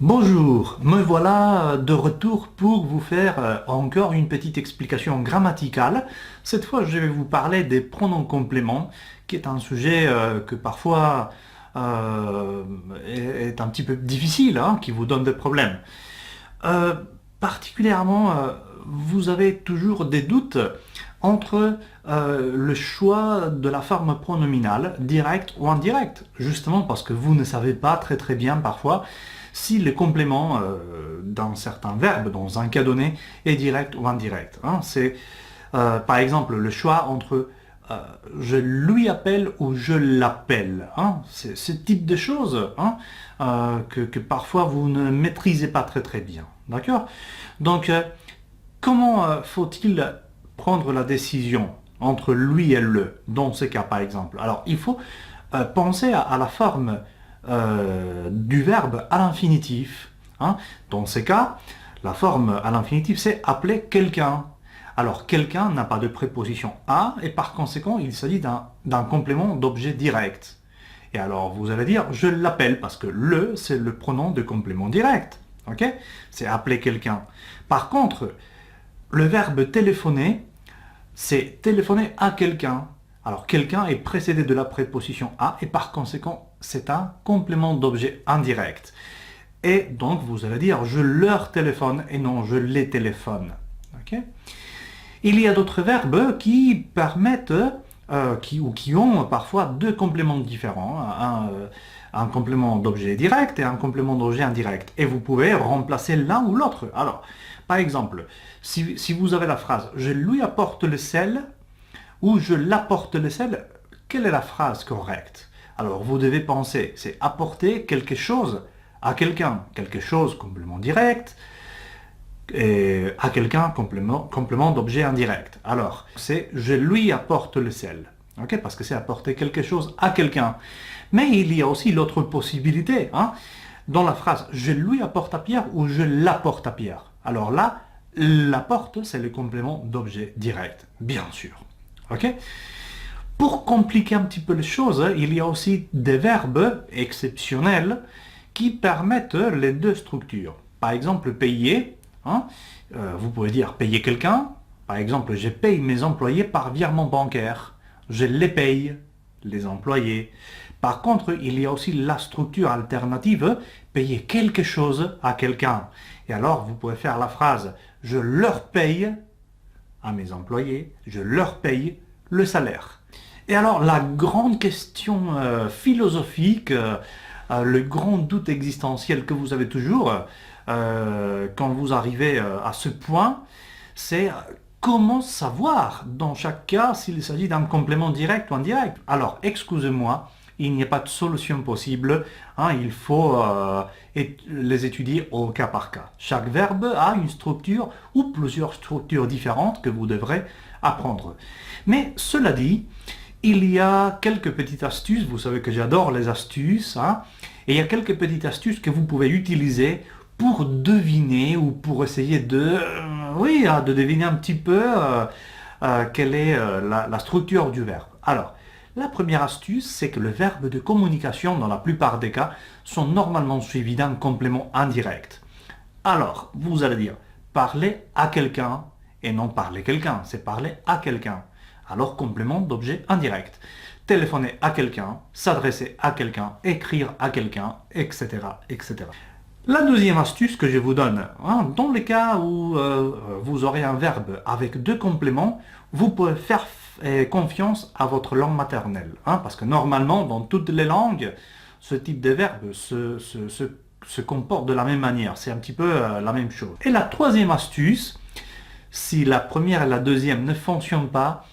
Bonjour, me voilà de retour pour vous faire encore une petite explication grammaticale. Cette fois, je vais vous parler des pronoms compléments, qui est un sujet que parfois est un petit peu difficile, hein, qui vous donne des problèmes. Particulièrement, vous avez toujours des doutes entre le choix de la forme pronominale, directe ou indirecte, justement parce que vous ne savez pas très bien parfois si le complément d'un certain verbe, dans un cas donné, est direct ou indirect. Hein. C'est par exemple le choix entre je lui appelle ou je l'appelle. Hein. C'est ce type de choses, hein, que parfois vous ne maîtrisez pas très bien. D'accord? Donc, comment faut-il prendre la décision entre lui et le, dans ce cas par exemple? Alors, il faut penser à la forme du verbe à l'infinitif. Hein. Dans ces cas, la forme à l'infinitif, c'est appeler quelqu'un. Alors, quelqu'un n'a pas de préposition à, et par conséquent, il s'agit d'un complément d'objet direct. Et alors, vous allez dire, je l'appelle, parce que le, c'est le pronom de complément direct. Ok? C'est appeler quelqu'un. Par contre, le verbe téléphoner, c'est téléphoner à quelqu'un. Alors, quelqu'un est précédé de la préposition à, et par conséquent, c'est un complément d'objet indirect. Et donc, vous allez dire, je leur téléphone et non je les téléphone. Okay? Il y a d'autres verbes qui permettent, qui ont parfois deux compléments différents. Un complément d'objet direct et un complément d'objet indirect. Et vous pouvez remplacer l'un ou l'autre. Alors, par exemple, si vous avez la phrase « je lui apporte le sel » ou « je l'apporte le sel », quelle est la phrase correcte? Alors, vous devez penser, c'est apporter quelque chose à quelqu'un. Quelque chose, complément direct, et à quelqu'un, complément d'objet indirect. Alors, c'est « je lui apporte le sel ». Okay? Parce que c'est apporter quelque chose à quelqu'un. Mais il y a aussi l'autre possibilité, hein, dans la phrase « je lui apporte à Pierre » ou « je l'apporte à Pierre ». Alors là, l'apporte, c'est le complément d'objet direct, bien sûr. Ok? Pour compliquer un petit peu les choses, il y a aussi des verbes exceptionnels qui permettent les deux structures. Par exemple, payer, hein, vous pouvez dire payer quelqu'un. Par exemple, je paye mes employés par virement bancaire. Je les paye, les employés. Par contre, il y a aussi la structure alternative, payer quelque chose à quelqu'un. Et alors, vous pouvez faire la phrase « je leur paye à mes employés, je leur paye le salaire ». Et alors, la grande question philosophique, le grand doute existentiel que vous avez toujours quand vous arrivez à ce point, c'est comment savoir dans chaque cas s'il s'agit d'un complément direct ou indirect. Alors, excusez-moi, il n'y a pas de solution possible, hein, il faut les étudier au cas par cas. Chaque verbe a une structure ou plusieurs structures différentes que vous devrez apprendre. Mais cela dit, il y a quelques petites astuces, vous savez que j'adore les astuces, hein, et il y a quelques petites astuces que vous pouvez utiliser pour deviner ou pour essayer de deviner un petit peu quelle est la structure du verbe. Alors, la première astuce, c'est que le verbe de communication, dans la plupart des cas, sont normalement suivis d'un complément indirect. Alors, vous allez dire parler à quelqu'un et non parler quelqu'un, c'est parler à quelqu'un. Alors, complément d'objet indirect. Téléphoner à quelqu'un, s'adresser à quelqu'un, écrire à quelqu'un, etc., etc. La deuxième astuce que je vous donne, hein, dans les cas où vous aurez un verbe avec deux compléments, vous pouvez faire confiance à votre langue maternelle. Hein, parce que normalement, dans toutes les langues, ce type de verbe se comporte de la même manière. C'est un petit peu la même chose. Et la troisième astuce, si la première et la deuxième ne fonctionnent pas,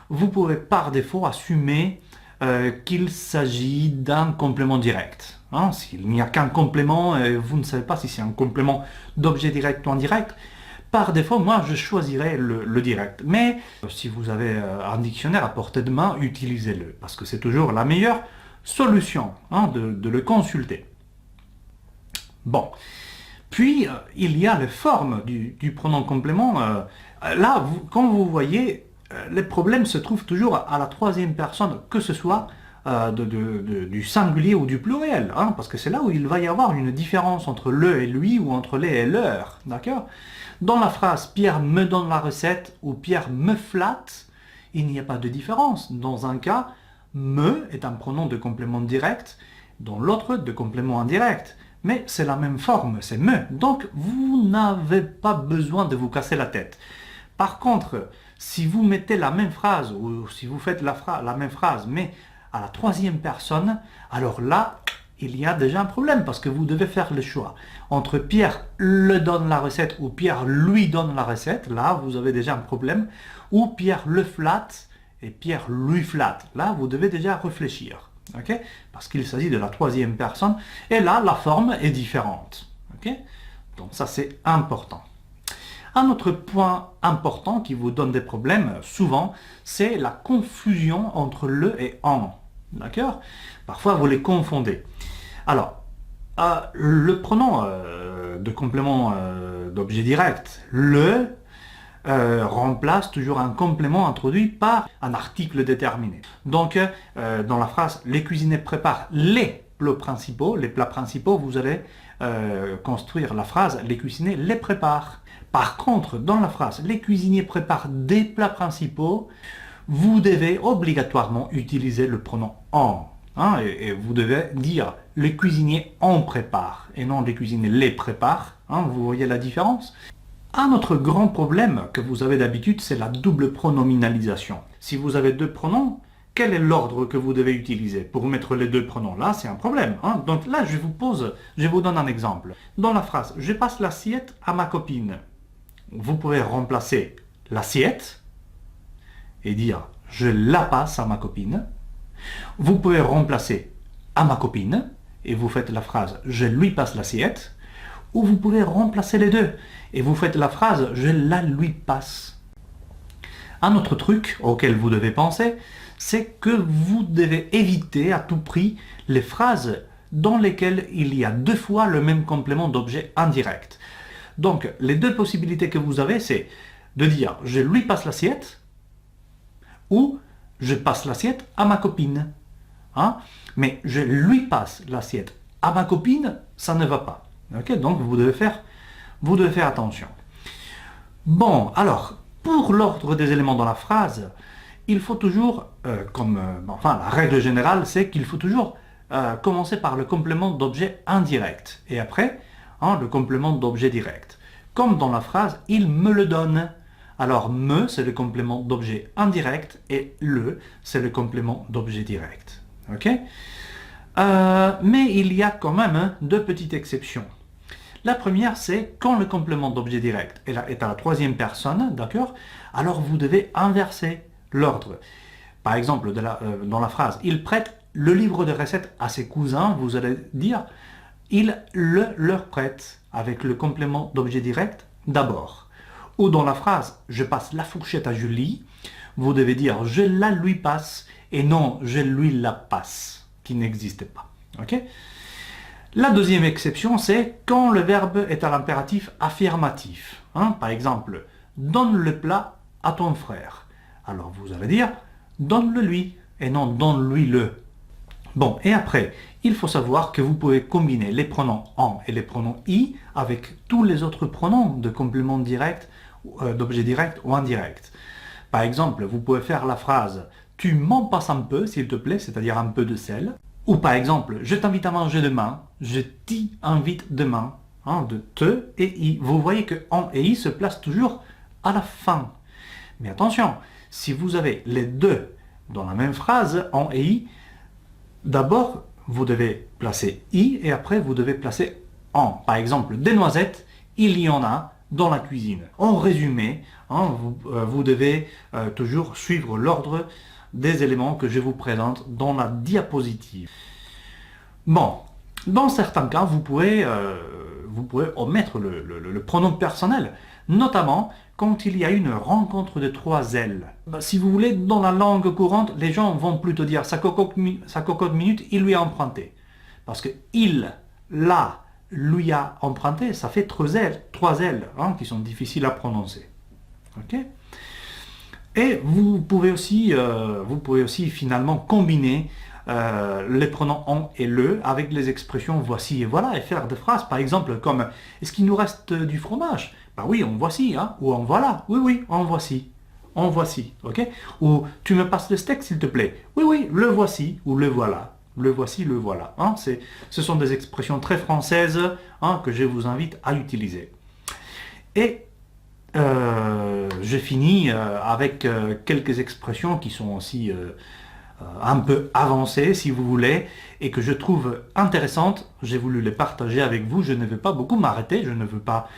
vous pouvez par défaut assumer qu'il s'agit d'un complément direct. Hein, s'il n'y a qu'un complément, vous ne savez pas si c'est un complément d'objet direct ou indirect, par défaut, moi, je choisirais le direct. Mais si vous avez un dictionnaire à portée de main, utilisez-le, parce que c'est toujours la meilleure solution, hein, de le consulter. Bon. Puis, il y a les formes du pronom complément. Là, quand vous voyez, les problèmes se trouvent toujours à la troisième personne, que ce soit du singulier ou du pluriel, hein, parce que c'est là où il va y avoir une différence entre le et lui ou entre les et leur, d'accord? Dans la phrase Pierre me donne la recette ou Pierre me flatte, il n'y a pas de différence. Dans un cas, me est un pronom de complément direct, dans l'autre de complément indirect. Mais c'est la même forme, c'est me. Donc vous n'avez pas besoin de vous casser la tête. Par contre, si vous mettez la même phrase, ou si vous faites la même phrase, mais à la troisième personne, alors là, il y a déjà un problème, parce que vous devez faire le choix. Entre Pierre le donne la recette, ou Pierre lui donne la recette, là, vous avez déjà un problème. Ou Pierre le flatte, et Pierre lui flatte. Là, vous devez déjà réfléchir. Okay? Parce qu'il s'agit de la troisième personne, et là, la forme est différente. Okay? Donc ça, c'est important. Un autre point important qui vous donne des problèmes, souvent, c'est la confusion entre le et en. D'accord? Parfois, vous les confondez. Alors, le pronom de complément d'objet direct, le, remplace toujours un complément introduit par un article déterminé. Donc, dans la phrase « Les cuisiniers préparent les plats principaux », vous allez construire la phrase « Les cuisiniers les préparent ». Par contre, dans la phrase « Les cuisiniers préparent des plats principaux », vous devez obligatoirement utiliser le pronom « en ». Hein, et vous devez dire « Les cuisiniers en préparent » et non « Les cuisiniers les préparent ». Hein, vous voyez la différence? Un autre grand problème que vous avez d'habitude, c'est la double pronominalisation. Si vous avez deux pronoms, quel est l'ordre que vous devez utiliser pour mettre les deux pronoms? Là, c'est un problème. Hein. Donc là, je vous donne un exemple. Dans la phrase « Je passe l'assiette à ma copine », vous pouvez remplacer l'assiette et dire « Je la passe à ma copine ». Vous pouvez remplacer « à ma copine » et vous faites la phrase « Je lui passe l'assiette ». Ou vous pouvez remplacer les deux et vous faites la phrase « Je la lui passe ». Un autre truc auquel vous devez penser, c'est que vous devez éviter à tout prix les phrases dans lesquelles il y a deux fois le même complément d'objet indirect. Donc, les deux possibilités que vous avez, c'est de dire « je lui passe l'assiette » ou « je passe l'assiette à ma copine ». Hein? Mais « je lui passe l'assiette à ma copine », ça ne va pas. Okay? Donc, vous devez faire attention. Bon, alors, pour l'ordre des éléments dans la phrase, il faut toujours, la règle générale, c'est qu'il faut toujours commencer par le complément d'objet indirect. Et après, le complément d'objet direct. Comme dans la phrase « il me le donne ». Alors « me » c'est le complément d'objet indirect et « le » c'est le complément d'objet direct. Okay? Mais il y a quand même deux petites exceptions. La première, c'est quand le complément d'objet direct est à la troisième personne, d'accord? Alors vous devez inverser l'ordre. Par exemple, dans la phrase « il prête le livre de recettes à ses cousins », vous allez dire « il leur prête » avec le complément d'objet direct d'abord. Ou dans la phrase « je passe la fourchette à Julie », vous devez dire « je la lui passe » et non « je lui la passe » qui n'existait pas. Okay? La deuxième exception, c'est quand le verbe est à l'impératif affirmatif. Hein? Par exemple, « donne le plat à ton frère ». Alors vous allez dire « donne-le lui » et non « donne-lui le ». Bon, et après, il faut savoir que vous pouvez combiner les pronoms « en » et les pronoms « i » avec tous les autres pronoms de complément direct, d'objet direct ou indirect. Par exemple, vous pouvez faire la phrase « tu m'en passes un peu, s'il te plaît », c'est-à-dire un peu de sel. Ou par exemple, « je t'invite à manger demain »,« je t'y invite demain », de te et i. Vous voyez que en et i se placent toujours à la fin. Mais attention, si vous avez les deux dans la même phrase, en et i, d'abord, vous devez placer i et après vous devez placer en. Par exemple, des noisettes, il y en a dans la cuisine. En résumé, vous devez toujours suivre l'ordre des éléments que je vous présente dans la diapositive. Bon, dans certains cas, vous pouvez omettre le pronom personnel, notamment quand il y a une rencontre de trois L. Si vous voulez, dans la langue courante, les gens vont plutôt dire sa cocotte minute, il lui a emprunté. Parce que il, la, lui a emprunté, ça fait trois L hein, qui sont difficiles à prononcer. Ok. Et vous pouvez aussi finalement combiner les pronoms on et le avec les expressions voici et voilà et faire des phrases par exemple comme est-ce qu'il nous reste du fromage? Bah oui, en voici, hein, ou en voilà. Oui, oui, en voici. En voici, ok? Ou tu me passes le steak s'il te plaît? Oui, oui, le voici ou le voilà. Le voici, le voilà. Hein, ce sont des expressions très françaises hein, que je vous invite à utiliser. Et je finis avec quelques expressions qui sont aussi un peu avancées, si vous voulez, et que je trouve intéressantes. J'ai voulu les partager avec vous. Je ne veux pas beaucoup m'arrêter, je ne veux pas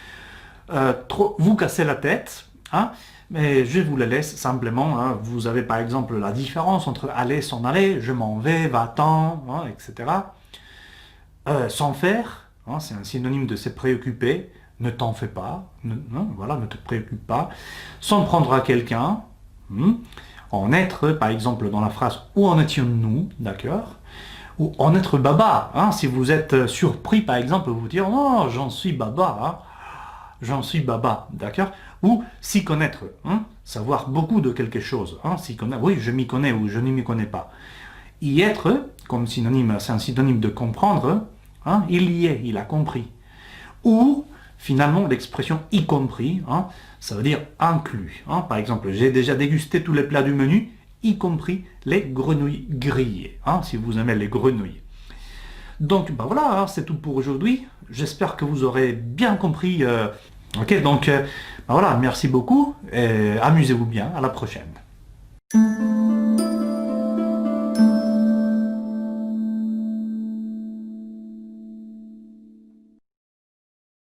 trop vous casser la tête, hein, mais je vous les laisse simplement. Hein. Vous avez par exemple la différence entre aller, s'en aller, je m'en vais, va-t'en, hein, etc. S'en faire, hein, c'est un synonyme de se préoccuper. Ne t'en fais pas, voilà, ne te préoccupe pas. S'en prendre à quelqu'un. En être, par exemple, dans la phrase où en étions-nous, d'accord? Ou en être baba, hein, si vous êtes surpris, par exemple, vous dire oh, j'en suis baba, hein, j'en suis baba, d'accord? Ou s'y connaître, hein, savoir beaucoup de quelque chose, hein, s'y connaître, oui, je m'y connais ou je ne m'y connais pas. Y être, comme synonyme, c'est un synonyme de comprendre, hein, il y est, il a compris. Ou finalement l'expression y compris, hein, ça veut dire inclus. Hein. Par exemple, j'ai déjà dégusté tous les plats du menu, y compris les grenouilles grillées, hein, si vous aimez les grenouilles. Donc ben voilà, hein, c'est tout pour aujourd'hui. J'espère que vous aurez bien compris. Ok, donc ben voilà, merci beaucoup et amusez-vous bien. À la prochaine.